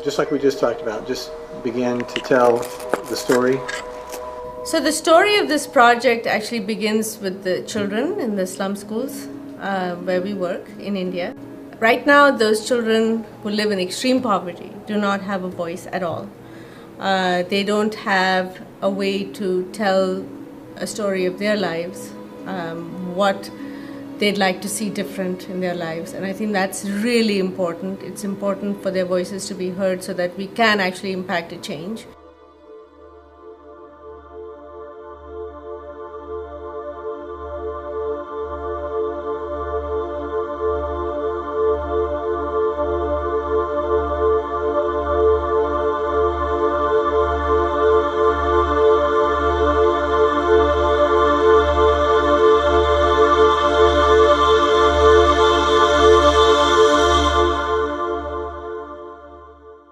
just like we just talked about, just begin to tell the story. So the story of this project actually begins with the children in the slum schools where we work in India. Right now, those children who live in extreme poverty do not have a voice at all. They don't have a way to tell a story of their lives, what they'd like to see different in their lives. And I think that's really important. It's important for their voices to be heard so that we can actually impact a change.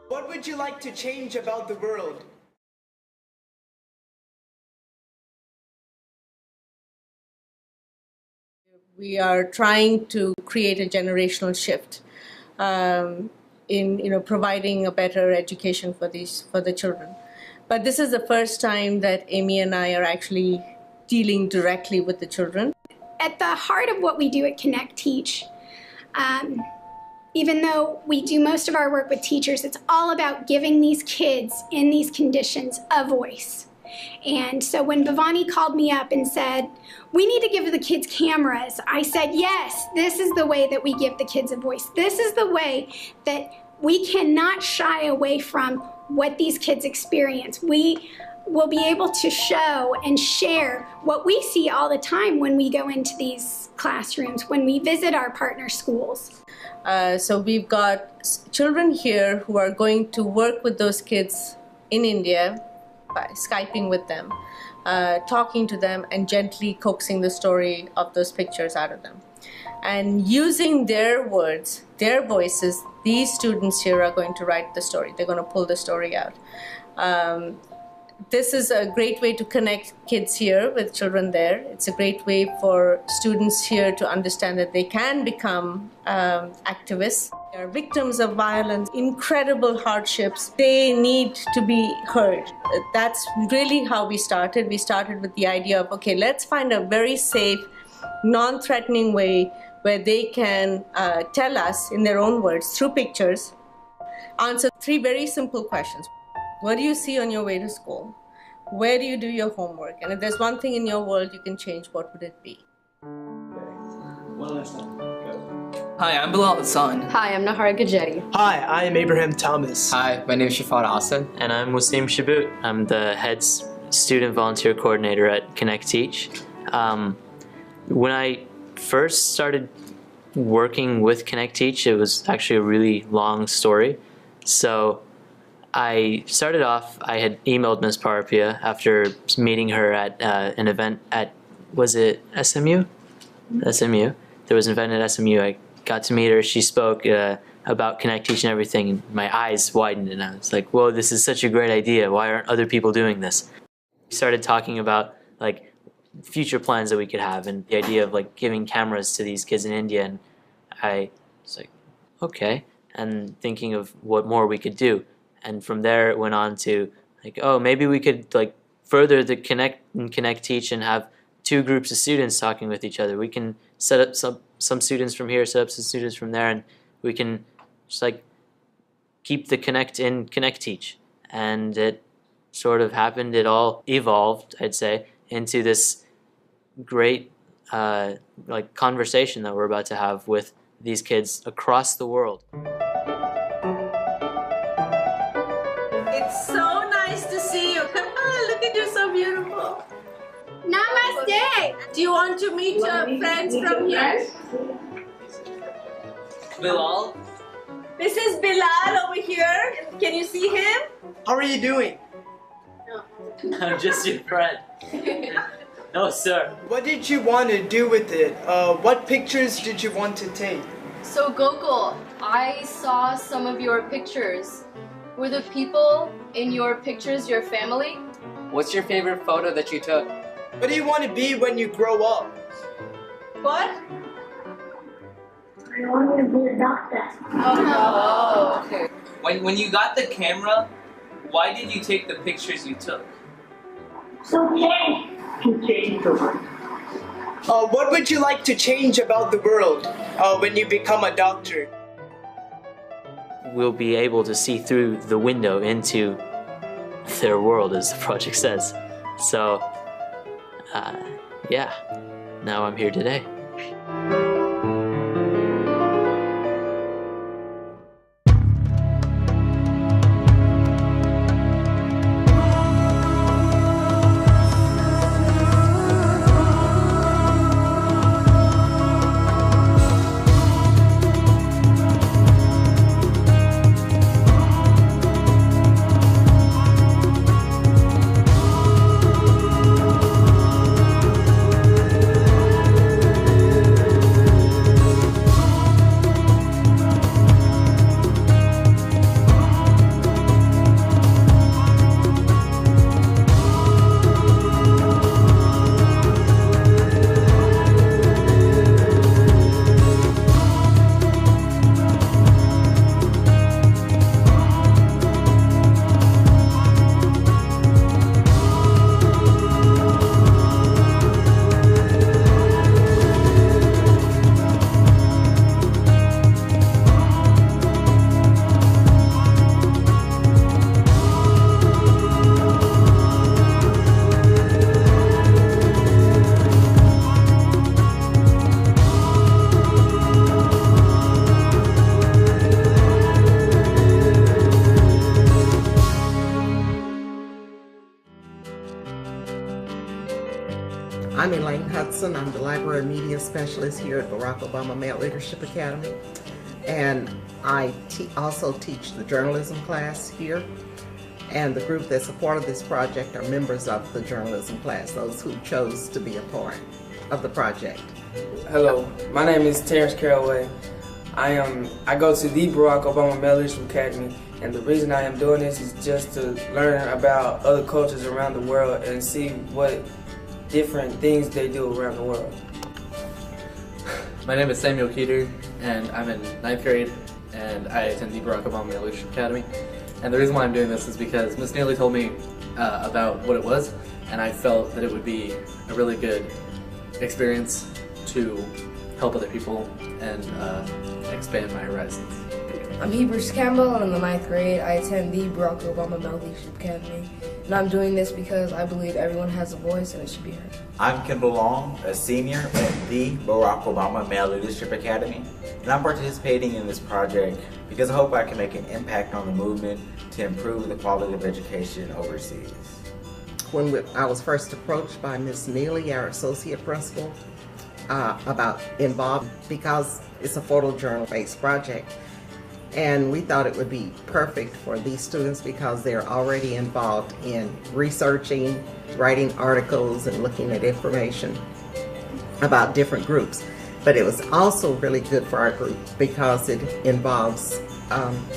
What would you like to change about the world? We are trying to create a generational shift in providing a better education for the children. But this is the first time that Amy and I are actually dealing directly with the children. At the heart of what we do at Connect Teach, even though we do most of our work with teachers, it's all about giving these kids in these conditions a voice. And so when Bhavani called me up and said, we need to give the kids cameras, I said, yes, this is the way that we give the kids a voice. This is the way that we cannot shy away from what these kids experience. We will be able to show and share what we see all the time when we go into these classrooms, when we visit our partner schools. So we've got children here who are going to work with those kids in India by Skyping with them, talking to them and gently coaxing the story of those pictures out of them. And using their words, their voices, these students here are going to write the story. They're going to pull the story out. This is a great way to connect kids here with children there. It's a great way for students here to understand that they can become activists. They are victims of violence, incredible hardships. They need to be heard. That's really how we started. We started with the idea of, okay, let's find a very safe, non-threatening way where they can tell us in their own words, through pictures, answer 3 very simple questions. What do you see on your way to school? Where do you do your homework? And if there's one thing in your world you can change, what would it be? One last time. Go. Hi, I'm Bilal Hassan. Hi, I'm Nahara Gajeti. Hi, I am Abraham Thomas. Hi, my name is Shafat Hassan. And I'm Wasim Shabut. I'm the head student volunteer coordinator at Connect Teach. When I first started working with Connect Teach, it was actually a really long story. So I started off, I had emailed Ms. Parapia after meeting her at an event at, was it SMU? SMU. There was an event at SMU. I got to meet her. She spoke about Connect Teach and everything, and my eyes widened, and I was like, whoa, this is such a great idea. Why aren't other people doing this? We started talking about like future plans that we could have and the idea of like giving cameras to these kids in India, and I was like, okay, and thinking of what more we could do. And from there it went on to like, oh, maybe we could like further the Connect Teach and have 2 groups of students talking with each other. We can set up some students from here, set up some students from there, and we can just like keep the Connect in Connect Teach. And it sort of happened, it all evolved, I'd say, into this great like conversation that we're about to have with these kids across the world. It's so nice to see you. Look at you, so beautiful. Namaste! Do you want to meet your friends from here? Bilal? This is Bilal over here. Can you see him? How are you doing? I'm just your friend. No, sir. What did you want to do with it? What pictures did you want to take? So Gokul, I saw some of your pictures. Were the people in your pictures your family? What's your favorite photo that you took? What do you want to be when you grow up? What? I want to be a doctor. Oh, okay. When you got the camera, why did you take the pictures you took? What would you like to change about the world when you become a doctor? We'll be able to see through the window into their world, as the project says. So, yeah, now I'm here today. I'm Elaine Hudson. I'm the Library Media Specialist here at Barack Obama Male Leadership Academy. And I also teach the journalism class here. And the group that's a part of this project are members of the journalism class, those who chose to be a part of the project. Hello, my name is Terrence Carraway. I go to the Barack Obama Male Leadership Academy, and the reason I am doing this is just to learn about other cultures around the world and see what different things they do around the world. My name is Samuel Keeter, and I'm in 9th grade, and I attend the Barack Obama Male Leadership Academy. And the reason why I'm doing this is because Ms. Neely told me about what it was, and I felt that it would be a really good experience to help other people and expand my horizons. I'm Hebrews Campbell, and in the 9th grade, I attend the Barack Obama Male Leadership Academy. And I'm doing this because I believe everyone has a voice and it should be heard. I'm Kendall Long, a senior at the Barack Obama Male Leadership Academy, and I'm participating in this project because I hope I can make an impact on the movement to improve the quality of education overseas. When I was first approached by Ms. Neely, our associate principal, about involved because it's a photojournal-based project, and we thought it would be perfect for these students because they're already involved in researching, writing articles, and looking at information about different groups. But it was also really good for our group because it involves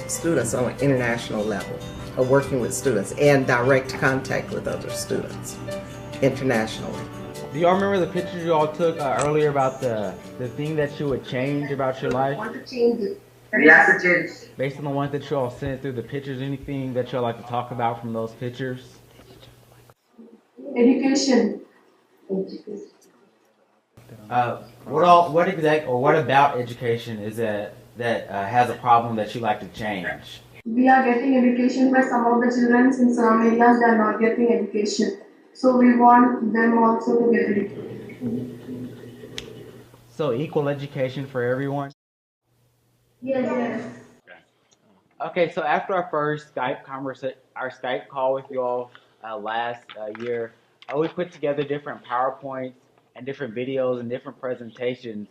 students on an international level, working with students and direct contact with other students internationally. Do y'all remember the pictures you all took earlier about the thing that you would change about your life? I want to change it. Yes, it is. Based on the ones that you all sent through the pictures, anything that y'all like to talk about from those pictures? Education. What about education is that has a problem that you like to change? We are getting education, but some of the children in some areas they are not getting education. So we want them also to get education. So equal education for everyone? Yes. Okay, so after our first Skype call with you all last year, we put together different PowerPoints and different videos and different presentations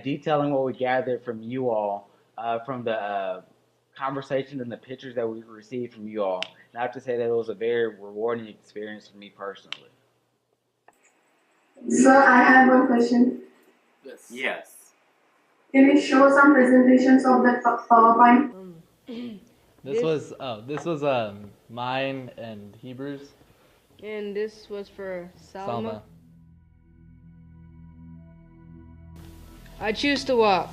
detailing what we gathered from you all from the conversations and the pictures that we received from you all. And I have to say that it was a very rewarding experience for me personally. So I have one question. Yes. Can you show some presentations of that PowerPoint? This was mine and Hebrews. And this was for Salma. I choose to walk.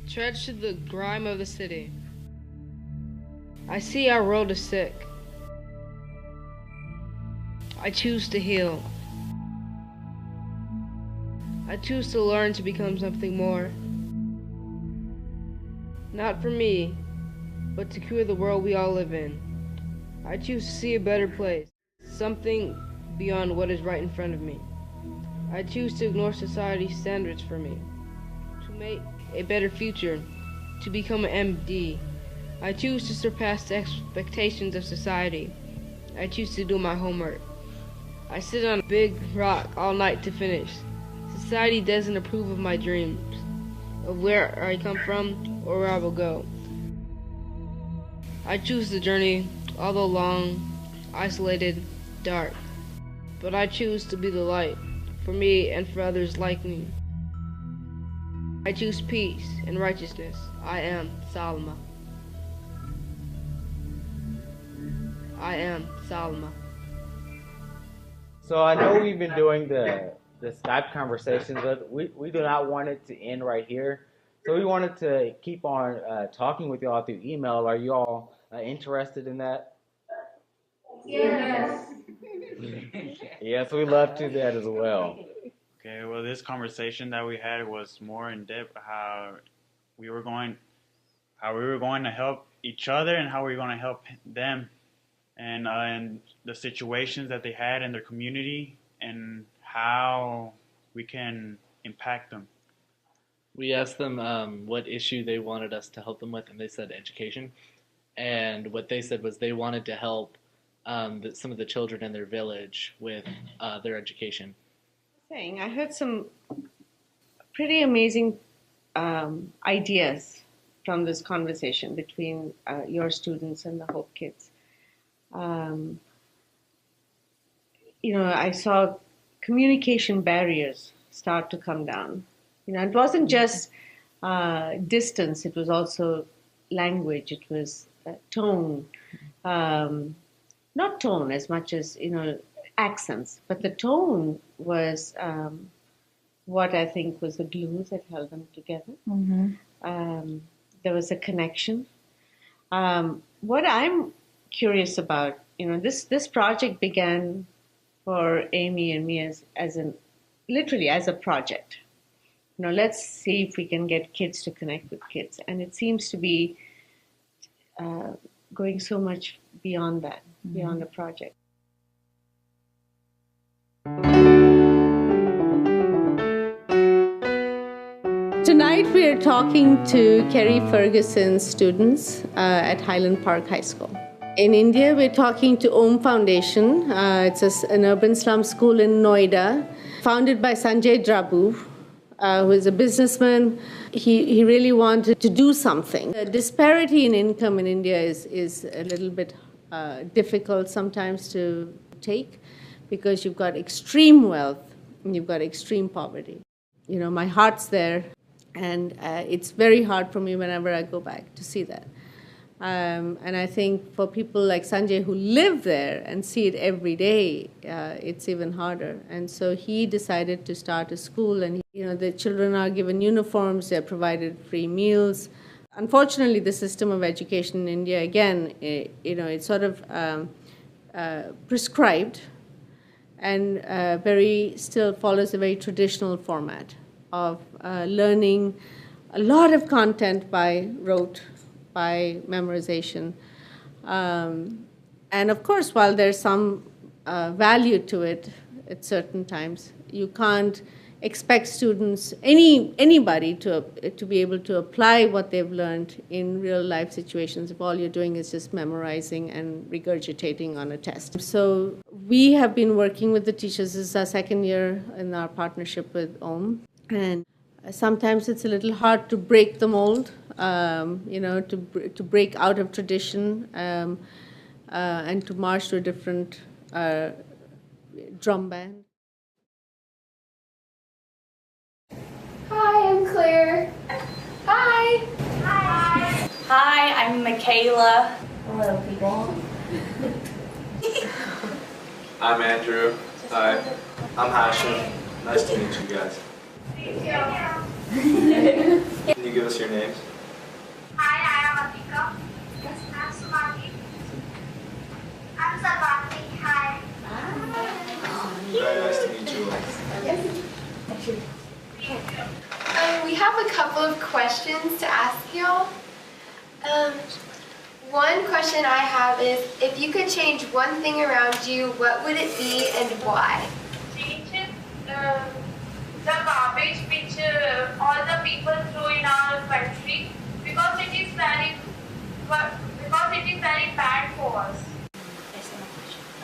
Trudge through the grime of the city. I see our world is sick. I choose to heal. I choose to learn to become something more. Not for me, but to cure the world we all live in. I choose to see a better place, something beyond what is right in front of me. I choose to ignore society's standards for me, to make a better future, to become an MD. I choose to surpass the expectations of society. I choose to do my homework. I sit on a big rock all night to finish. Society doesn't approve of my dreams, of where I come from or where I will go. I choose the journey, although long, isolated, dark. But I choose to be the light, for me and for others like me. I choose peace and righteousness. I am Salma. I am Salma. So I know we've been doing the Skype conversations, but we do not want it to end right here. So we wanted to keep on talking with y'all through email. Are you all interested in that? Yes. Yes, we love to do that as well. Okay, well, this conversation that we had was more in depth how we were going to help each other and how we were going to help them, and the situations that they had in their community and how we can impact them. We asked them what issue they wanted us to help them with, and they said education. And what they said was they wanted to help some of the children in their village with their education. I heard some pretty amazing ideas from this conversation between your students and the Hope kids. I saw communication barriers start to come down. It wasn't just distance, it was also language, it was tone. Not tone as much as, accents, but the tone was what I think was the glue that held them together. Mm-hmm. There was a connection. What I'm curious about, this project began for Amy and me literally as a project. Let's see if we can get kids to connect with kids. And it seems to be going so much beyond that, beyond a project. Tonight we are talking to Kerry Ferguson's students at Highland Park High School. In India, we're talking to Om Foundation. It's an urban slum school in Noida, founded by Sanjay Drabu, who is a businessman. He really wanted to do something. The disparity in income in India is a little bit difficult sometimes to take, because you've got extreme wealth and you've got extreme poverty. My heart's there, and it's very hard for me whenever I go back to see that. And I think for people like Sanjay who live there and see it every day, it's even harder. And so he decided to start a school, and the children are given uniforms, they're provided free meals. Unfortunately, the system of education in India, again, it's sort of prescribed and still follows a very traditional format of learning a lot of content by rote, by memorization. And of course, while there's some value to it at certain times, you can't expect students, anybody to be able to apply what they've learned in real life situations if all you're doing is just memorizing and regurgitating on a test. So we have been working with the teachers. This is our second year in our partnership with Om. And sometimes it's a little hard to break the mold, to break out of tradition and to march to a different drum band. Hi, I'm Claire. Hi. Hi. Hi, I'm Michaela. Hello, people. I'm Andrew. Hi. I'm Hashim. Nice to meet you guys. Can you you give us your names? Hi, I am Atika. I'm Sumati. I'm Sarvati. Hi. Very nice to meet you. We have a couple of questions to ask y'all. One question I have is, if you could change one thing around you, what would it be and why? Change it. The garbage which all the people throw in our country because it is very bad for us.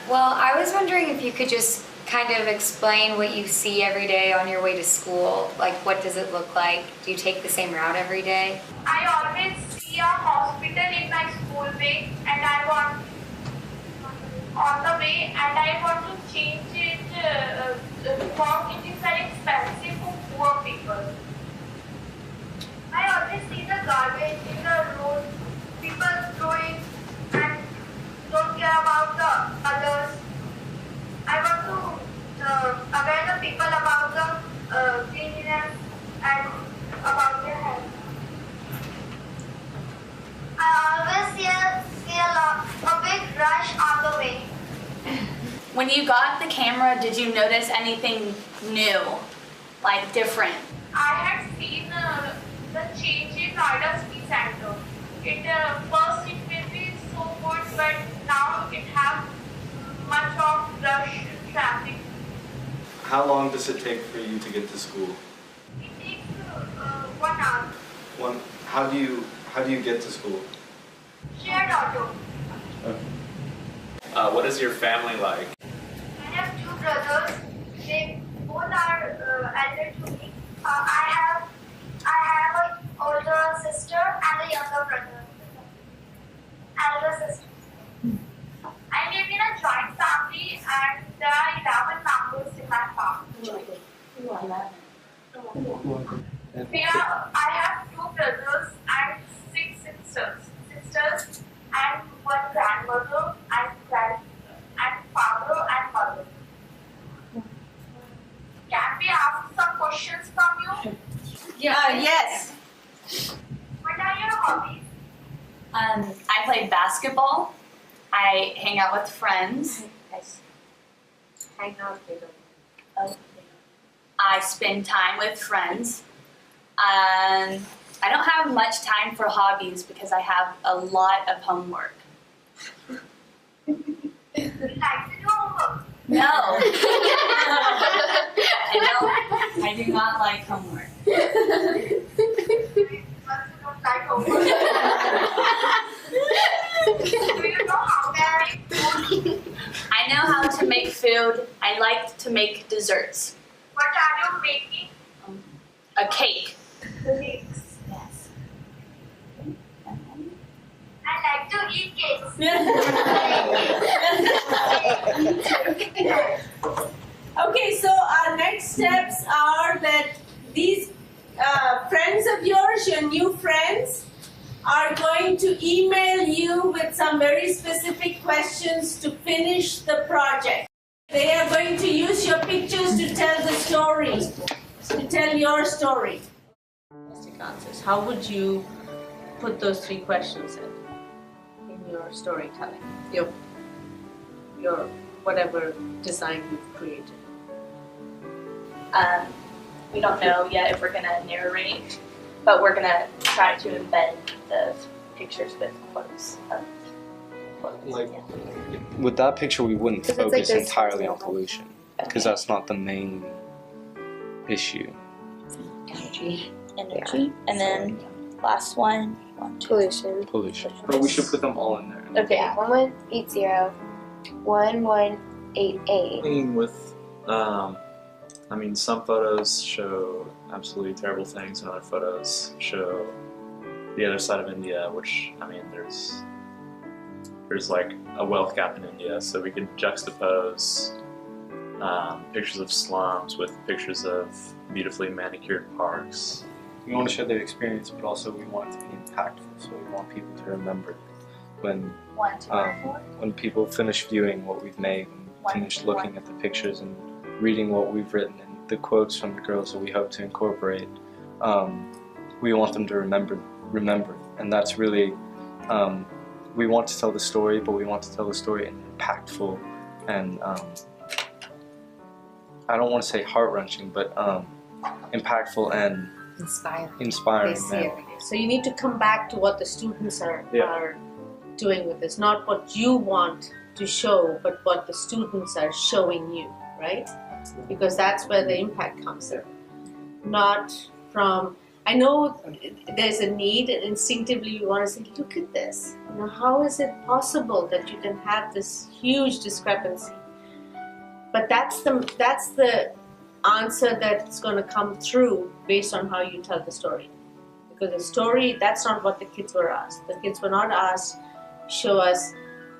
Well, I was wondering if you could just kind of explain what you see every day on your way to school. Like, what does it look like? Do you take the same route every day? I always see a hospital in my school way, and I want on the way, and I want to change it because it is very expensive for poor people. I always see the garbage in the road, people throwing and don't care about the others. I want to aware the people about the cleanliness and about their health. I always see a big rush on the way. When you got the camera, did you notice anything new, like different? I had seen the change in Noida Ski Center. First it will be so good, but now it has much of rush traffic. How long does it take for you to get to school? It takes 1 hour. How do you get to school? Shared auto. What is your family like? I have 2 brothers. They both are elder to me. I have an older sister and a younger brother. Elder sister. I live in a joint family and there are 11 members in my family. I have 2 brothers and 6 sisters and 1 grandmother and father and mother. Can we ask some questions from you? Yes. What are your hobbies? I play basketball. I hang out with friends. Hang out with them. I spend time with friends. I don't have much time for hobbies because I have a lot of homework. You like to do homework? No. I do not like homework. I know how to make food. I like to make desserts. What are you making? A cake. Cakes. Yes. I like to eat cakes. Okay, so our next steps are that these friends of yours, your new friends, are going to email you with some very specific questions to finish the project. They are going to use your pictures to tell the story, to tell your story. Answers. How would you put those 3 questions in your storytelling? Your whatever design you've created. We don't know yet if we're going to narrate, but we're going to try to embed the pictures with quotes. Like, with that picture, we wouldn't focus entirely on pollution, because that's not the main issue. Energy. And then last one. Pollution. But we should put them all in there. Okay, 1180, 1188. Being with, some photos show absolutely terrible things, and other photos show the other side of India, which, there's like a wealth gap in India, so we could juxtapose pictures of slums with pictures of beautifully manicured parks. We want to share their experience, but also we want it to be impactful, so we want people to remember when people finish viewing what we've made, and finish looking at the pictures and reading what we've written and the quotes from the girls that we hope to incorporate, we want them to remember, and that's really, we want to tell the story, but we want to tell the story in an impactful and I don't want to say heart-wrenching, but impactful and inspiring manner. So you need to come back to what the students are doing with this, not what you want to show, but what the students are showing you, right? Because that's where the impact comes in. Not from, I know there's a need and instinctively you want to say, look at this. You know, how is it possible that you can have this huge discrepancy? But that's the answer that's going to come through based on how you tell the story. Because the story, that's not what the kids were asked. The kids were not asked, show us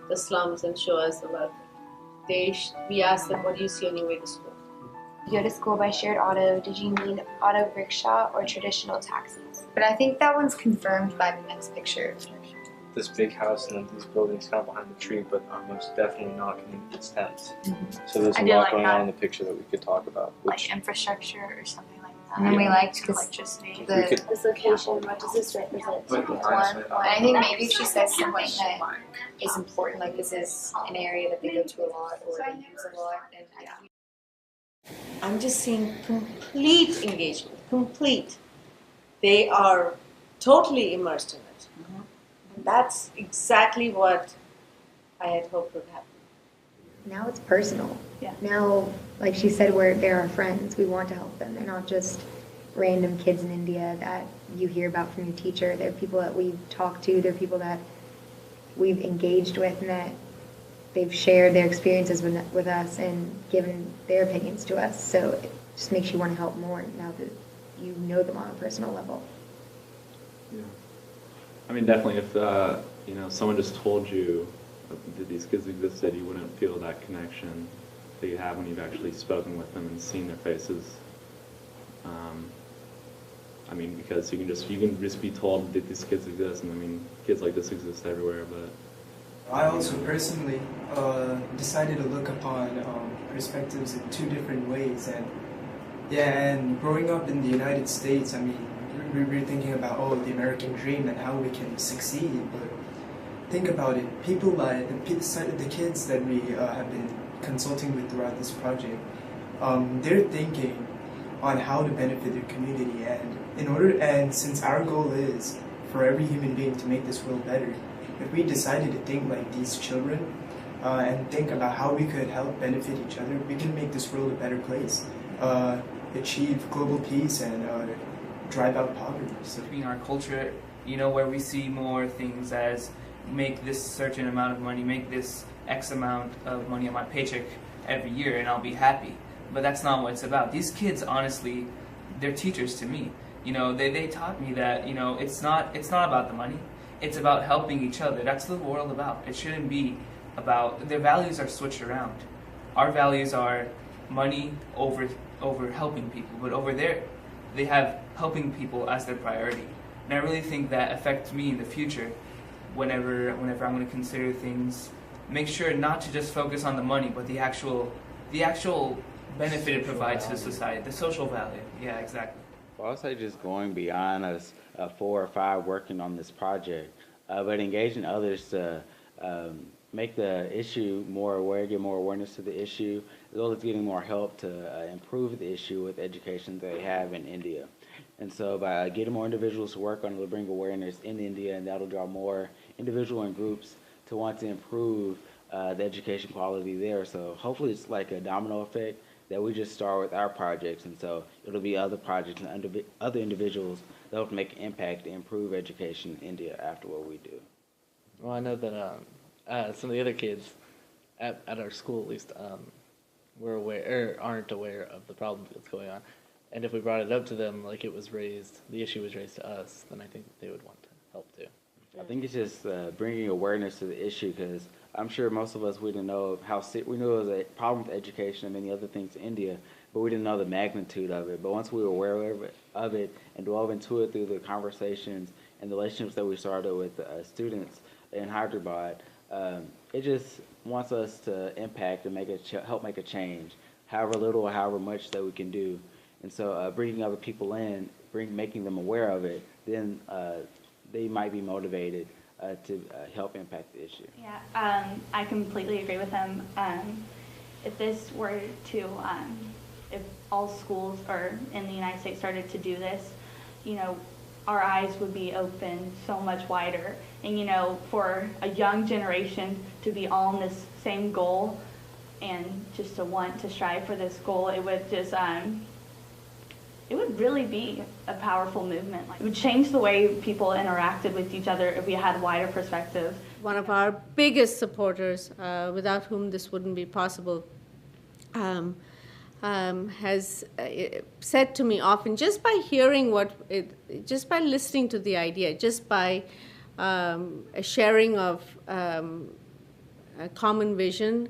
the slums and show us the welfare. We asked them, what do you see on your way to school? You go to school by shared auto. Did you mean auto rickshaw or traditional taxis? But I think that one's confirmed by the next picture. This big house and then these buildings kind of behind the tree, but are most definitely not community tents. So there's a lot going on in the picture that we could talk about. Like infrastructure or something like that. And then we liked electricity. This location, what does this represent? I think maybe if she says something that is important, like this is an area that they go to a lot or they use a lot, then I'm just seeing complete engagement, complete. They are totally immersed in it. And that's exactly what I had hoped would happen. Now it's personal. Yeah. Now, like she said, they're our friends. We want to help them. They're not just random kids in India that you hear about from your teacher. They're people that we've talked to. They're people that we've engaged with and that they've shared their experiences with us and given their opinions to us. So it just makes you want to help more now that you know them on a personal level. Yeah. I mean, definitely if, someone just told you that these kids existed, you wouldn't feel that connection that you have when you've actually spoken with them and seen their faces. I mean, because you can just be told that these kids exist, and I mean, kids like this exist everywhere, but... I also personally decided to look upon perspectives in two different ways, and growing up in the United States, I mean, we're thinking about the American dream and how we can succeed, but think about it, people like the kids that we have been consulting with throughout this project, they're thinking on how to benefit their community, and since our goal is for every human being to make this world better, if we decided to think like these children and think about how we could help benefit each other, we can make this world a better place, achieve global peace, and drive out poverty. So between our culture, where we see more things as make this certain amount of money, make this X amount of money on my paycheck every year and I'll be happy. But that's not what it's about. These kids, honestly, they're teachers to me. They taught me that, it's not about the money. It's about helping each other. That's what the world about. It shouldn't be about, their values are switched around. Our values are money over helping people, but over there, they have helping people as their priority. And I really think that affects me in the future whenever I'm going to consider things. Make sure not to just focus on the money, but the actual benefit it provides to society, the social value. Yeah, exactly. Well, I would say just going beyond us 4 or 5 working on this project, but engaging others to make the issue more aware, get more awareness to the issue, as well as getting more help to improve the issue with education they have in India. And so by getting more individuals to work on it, it'll bring awareness in India, and that'll draw more individual and groups to want to improve the education quality there. So hopefully it's like a domino effect that we just start with our projects, and so it'll be other projects and other individuals that will make an impact to improve education in India after what we do. Well, I know that some of the other kids at our school, at least, were aware or aren't aware of the problem that's going on. And if we brought it up to them, like the issue was raised to us, then I think that they would want to help too. I think it's just bringing awareness to the issue, because I'm sure most of us, we didn't know we knew it was a problem with education and many other things in India, but we didn't know the magnitude of it. But once we were aware of it and dove into it through the conversations and the relationships that we started with students in Hyderabad, it just wants us to impact and help make a change, however little or however much that we can do. And so bringing other people in making them aware of it, then they might be motivated to help impact the issue. Yeah, I completely agree with him. If this were to, if all schools or in the United States started to do this, you know, our eyes would be open so much wider. And, you know, for a young generation to be all in this same goal and just to want to strive for this goal, it would just, it would really be a powerful movement. Like, it would change the way people interacted with each other if we had a wider perspective. One of our biggest supporters, without whom this wouldn't be possible, has said to me often, just by hearing just by listening to the idea, just by a sharing of a common vision,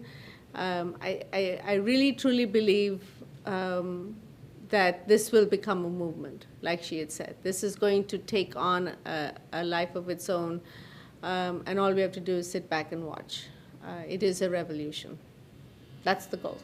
I really truly believe that this will become a movement, like she had said. This is going to take on a life of its own, and all we have to do is sit back and watch. It is a revolution. That's the goal.